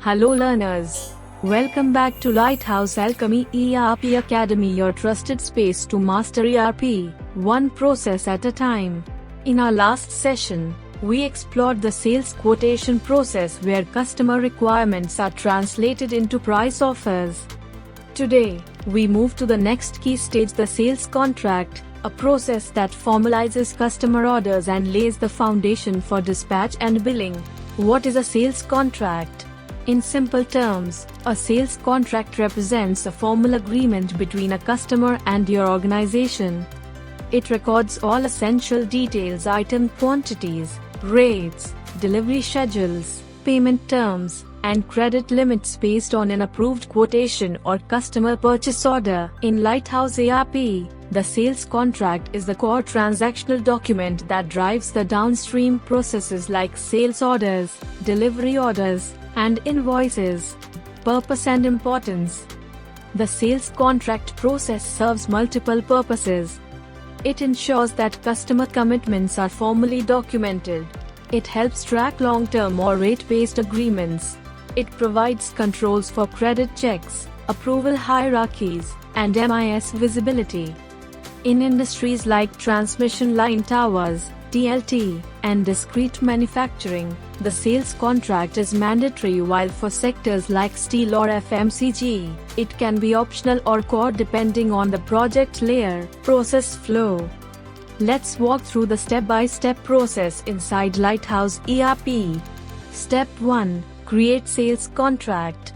Hello learners. Welcome back to Lighthouse Alchemy ERP Academy, your trusted space to master ERP, one process at a time. In our last session, we explored the sales quotation process where customer requirements are translated into price offers. Today, we move to the next key stage, the sales contract, a process that formalizes customer orders and lays the foundation for dispatch and billing. What is a sales contract? In simple terms, a sales contract represents a formal agreement between a customer and your organization. It records all essential details, item quantities, rates, delivery schedules, payment terms, and credit limits based on an approved quotation or customer purchase order. In Lighthouse ERP, the sales contract is the core transactional document that drives the downstream processes like sales orders, delivery orders, and invoices. Purpose and importance. The sales contract process serves multiple purposes. It ensures that customer commitments are formally documented. It helps track long-term or rate-based agreements. It provides controls for credit checks, approval hierarchies, and MIS visibility. In industries like transmission line towers, TLT, and discrete manufacturing, the sales contract is mandatory, while for sectors like steel or FMCG, it can be optional or core depending on the project layer, process flow. Let's walk through the step-by-step process inside Lighthouse ERP. Step 1. Create sales contract.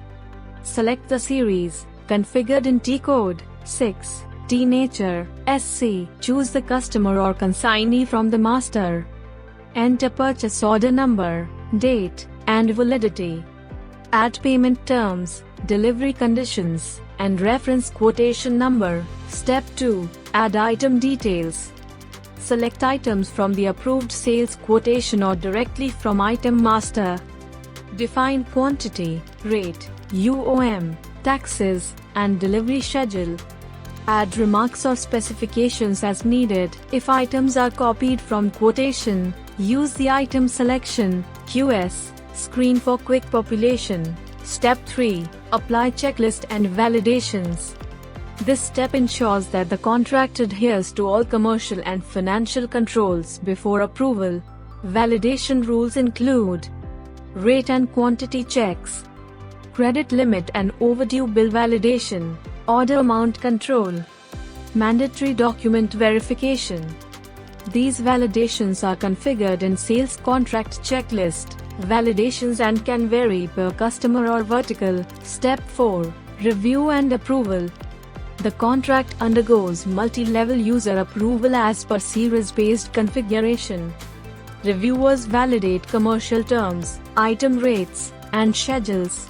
Select the series, configured in T-code, 6. T nature, SC. Choose the customer or consignee from the master. Enter purchase order number, date, and validity. Add payment terms, delivery conditions, and reference quotation number. Step 2. Add item details. Select items from the approved sales quotation or directly from item master. Define quantity, rate, UOM, taxes, and delivery schedule. Add remarks or specifications as needed. If items are copied from quotation, use the item selection QS screen for quick population. Step 3. Apply checklist and validations. This step ensures that the contract adheres to all commercial and financial controls before approval. Validation rules include rate and quantity checks, credit limit and overdue bill validation, order amount control, mandatory document verification. These validations are configured in sales contract checklist validations and can vary per customer or vertical. Step 4. Review and approval. The contract undergoes multi-level user approval as per series-based configuration. Reviewers validate commercial terms, item rates, and schedules.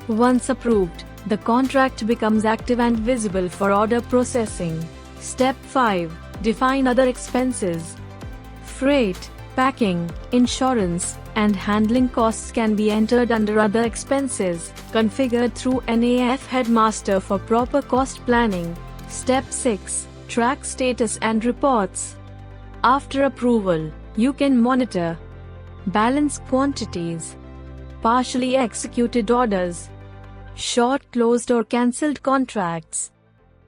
Once approved, the contract becomes active and visible for order processing. Step 5. Define other expenses. Freight, packing, insurance, and handling costs can be entered under other expenses, configured through NAF Headmaster for proper cost planning. Step 6. Track status and reports. After approval, you can monitor, balance quantities, partially executed orders, short closed or cancelled contracts,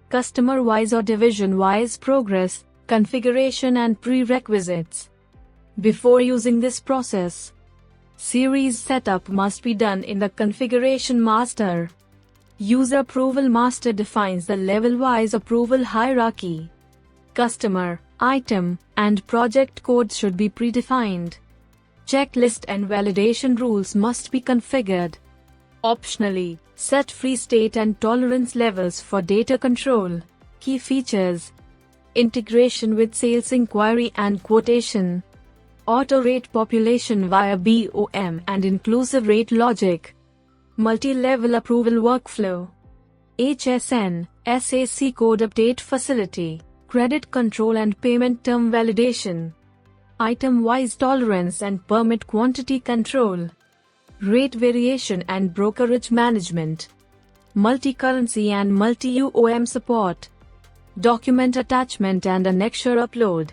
customer-wise or division-wise progress, configuration and prerequisites. Before using this process, series setup must be done in the configuration master. User approval master defines the level-wise approval hierarchy. Customer, item, and project codes should be predefined. Checklist and validation rules must be configured. Optionally, set free state and tolerance levels for data control. Key features: integration with sales inquiry and quotation, auto-rate population via BOM and inclusive rate logic, multi-level approval workflow, HSN, SAC code update facility, credit control and payment term validation, item-wise tolerance and permit quantity control, rate variation and brokerage management, multi-currency and multi-UOM support, document attachment and annexure upload,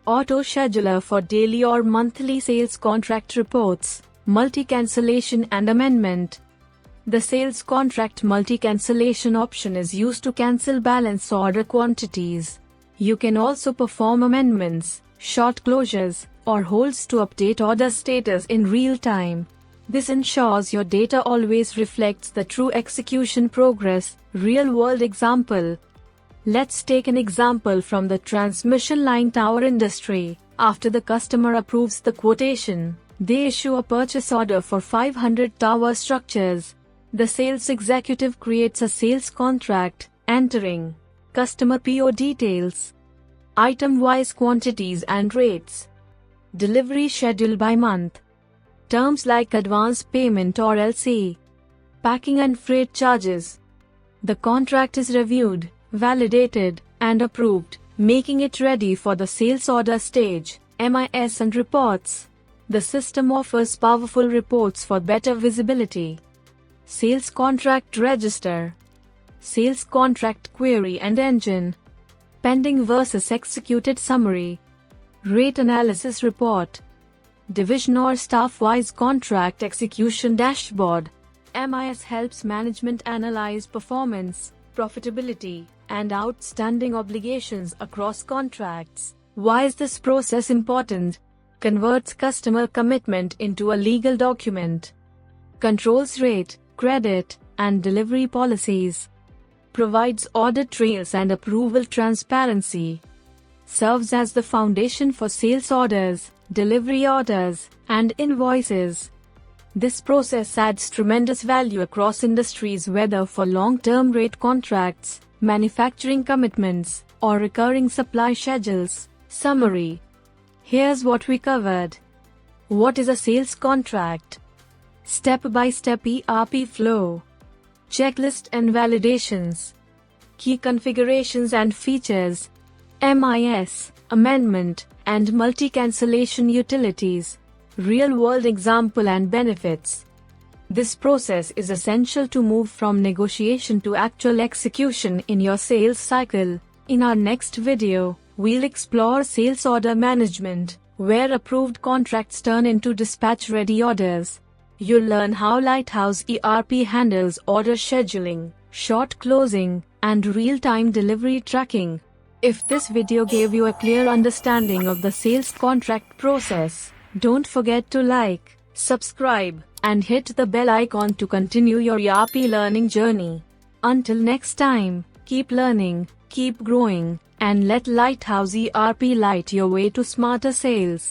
auto-scheduler for daily or monthly sales contract reports, multi-cancellation and amendment, The sales contract multi-cancellation option is used to cancel balance order quantities. You can also perform amendments, short closures, or holds to update order status in real time. This ensures your data always reflects the true execution progress. Real-world example. Let's take an example from the transmission line tower industry. After the customer approves the quotation, they issue a purchase order for 500 tower structures. The sales executive creates a sales contract, entering customer PO details, item-wise quantities and rates, delivery schedule by month, terms like advance payment or LC, packing and freight charges. The contract is reviewed, validated, and approved, making it ready for the sales order stage, MIS and reports. The system offers powerful reports for better visibility. Sales contract register, sales contract query and engine, pending versus executed summary, rate analysis report, division or staff-wise contract execution dashboard. MIS helps management analyze performance, profitability, and outstanding obligations across contracts. Why is this process important? Converts customer commitment into a legal document, controls rate, credit, and delivery policies, provides audit trails and approval transparency, serves as the foundation for sales orders, delivery orders, and invoices. This process adds tremendous value across industries, whether for long-term rate contracts, manufacturing commitments, or recurring supply schedules. Summary. Here's what we covered. What is a sales contract? Step-by-step ERP flow. Checklist and validations. Key configurations and features. MIS, amendment, and multi-cancellation utilities. Real-world example and benefits. This process is essential to move from negotiation to actual execution in your sales cycle. In our next video, we'll explore sales order management, where approved contracts turn into dispatch-ready orders. You'll learn how Lighthouse ERP handles order scheduling, short closing, and real-time delivery tracking. If this video gave you a clear understanding of the sales contract process, don't forget to like, subscribe, and hit the bell icon to continue your ERP learning journey. Until next time, keep learning, keep growing, and let Lighthouse ERP light your way to smarter sales.